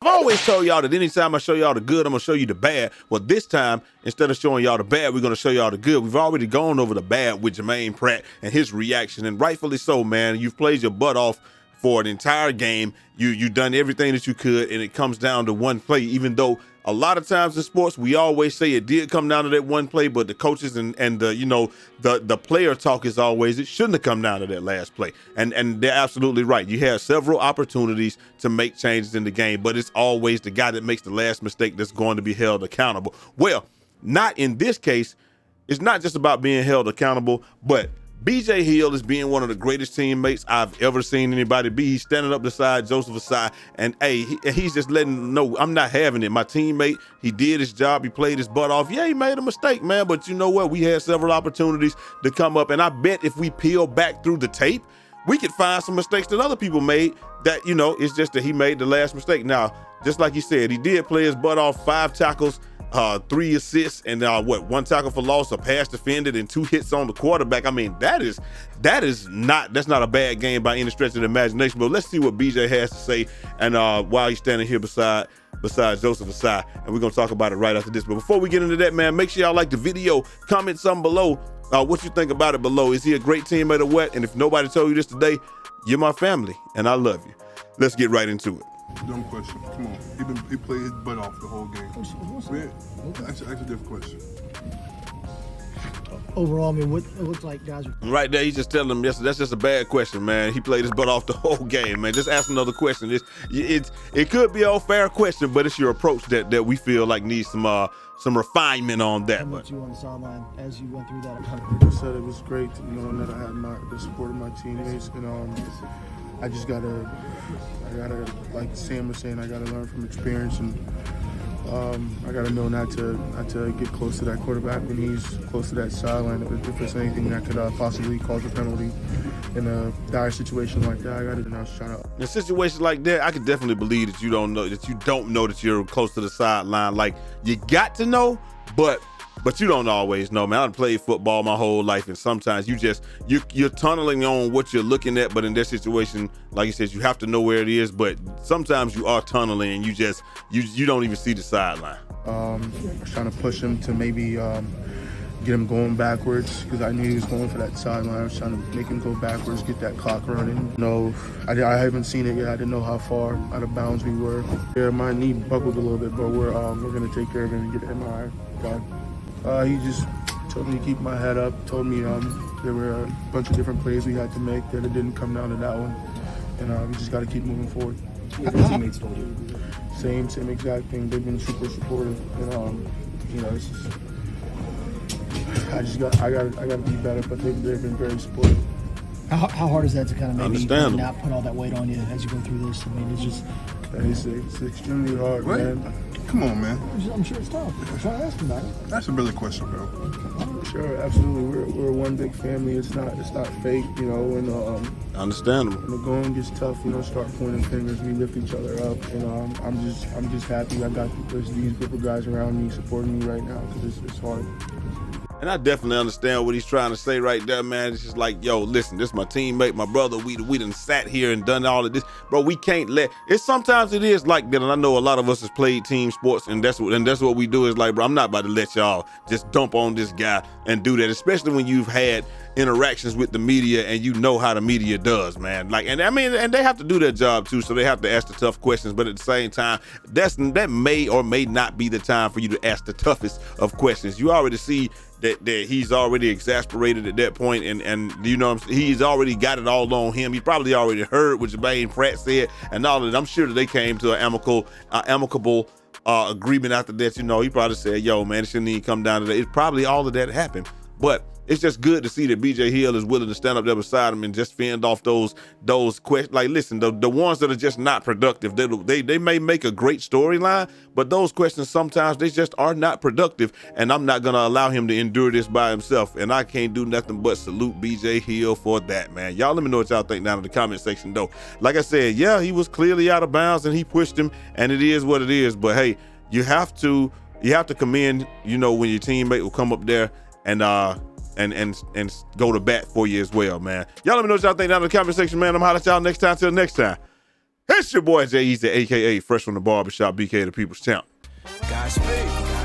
always told y'all that anytime I show y'all the good, I'm going to show you the bad. Well, this time, instead of showing y'all the bad, we're going to show y'all the good. We've already gone over the bad with Jermaine Pratt and his reaction, and rightfully so, man. You've played your butt off for an entire game. You done everything that you could, and it comes down to one play, even though a lot of times in sports, we always say it did come down to that one play, but the coaches and the player talk is always, it shouldn't have come down to that last play. And they're absolutely right. You have several opportunities to make changes in the game, but it's always the guy that makes the last mistake that's going to be held accountable. Well, not in this case. It's not just about being held accountable, but BJ Hill is being one of the greatest teammates I've ever seen anybody be. He's standing up beside Joseph Ossai, and hey, he's just letting them know, I'm not having it. My teammate, he did his job. He played his butt off. Yeah, he made a mistake, man, but you know what? We had several opportunities to come up, and I bet if we peel back through the tape, we could find some mistakes that other people made that, it's just that he made the last mistake. Now, just like he said, he did play his butt off, 5 tackles, 3 assists, and 1 tackle for loss, a pass defended, and 2 hits on the quarterback. I mean, that's not a bad game by any stretch of the imagination. But let's see what BJ has to say, and while he's standing here beside Joseph Ossai, and we're gonna talk about it right after this. But before we get into that, man, make sure y'all like the video, comment something below, what you think about it below. Is he a great teammate or what? And if nobody told you this today, you're my family, and I love you. Let's get right into it. Dumb question. Come on. He played his butt off the whole game. That's a different question. Overall, I mean, what it looks like, guys. Right there, he's just telling them, yes, that's just a bad question, man. He played his butt off the whole game, man. Just ask another question. It could be a fair question, but it's your approach that we feel like needs some refinement on that. How much you on the sideline as you went through that? Like I said, it was great knowing that I had the support of my teammates, and I gotta, like Sam was saying, I gotta learn from experience, and I gotta know not to get close to that quarterback when he's close to that sideline. If there's anything that could possibly cause a penalty in a dire situation like that, I gotta know. In a situation like that, I could definitely believe that you don't know that you're close to the sideline. Like, you got to know, but you don't always know, man. I've played football my whole life, and sometimes you're tunneling on what you're looking at, but in this situation, like you said, you have to know where it is, but sometimes you are tunneling and you don't even see the sideline. I was trying to push him to maybe get him going backwards, because I knew he was going for that sideline. I was trying to make him go backwards, get that clock running. No, I haven't seen it yet. I didn't know how far out of bounds we were. Yeah, my knee buckled a little bit, but we're gonna take care of it and get an MRI done. He just told me to keep my head up, told me there were a bunch of different plays we had to make, that it didn't come down to that one, and we just got to keep moving forward. What your teammates told you? Same exact thing. They've been super supportive, and it's just, I gotta be better, but they've been very supportive. How hard is that to kind of maybe not put all that weight on you as you go through this? I mean, it's just it's extremely hard, what? Man. Come on, man. I'm sure it's tough. I'm trying to ask him about it. That's a really question, bro. Sure, absolutely. We're one big family. It's not fake, and Understandable. when the going gets tough, start pointing fingers, we lift each other up, and I'm just happy I got these group of guys around me supporting me right now, because it's hard. And I definitely understand what he's trying to say right there, man. It's just like, yo, listen, this is my teammate, my brother. We done sat here and done all of this, bro. We can't let it. Sometimes it is like that, and I know a lot of us has played team sports, and that's what we do. Is like, bro, I'm not about to let y'all just dump on this guy and do that, especially when you've had interactions with the media and you know how the media does, man. Like, and I mean, and they have to do their job too, so they have to ask the tough questions. But at the same time, that may or may not be the time for you to ask the toughest of questions. You already see that he's already exasperated at that point, and he's already got it all on him. He probably already heard what Jermaine Pratt said and all of that. I'm sure that they came to an amicable agreement after that. He probably said, yo, man, it shouldn't even come down to that. It's probably all of that happened. But it's just good to see that BJ Hill is willing to stand up there beside him and just fend off those questions. Like, listen, the ones that are just not productive, they may make a great storyline, but those questions sometimes they just are not productive, and I'm not gonna allow him to endure this by himself. And I can't do nothing but salute BJ Hill for that, man. Y'all let me know what y'all think down in the comment section though. Like I said, yeah, he was clearly out of bounds and he pushed him, and it is what it is. But hey, you have to commend, when your teammate will come up there and go to bat for you as well, man. Y'all let me know what y'all think down in the comment section, man. I'm holler at y'all next time. Till next time. It's your boy Jay Easy, aka Fresh from the Barbershop, BK the People's Champ. Godspeed.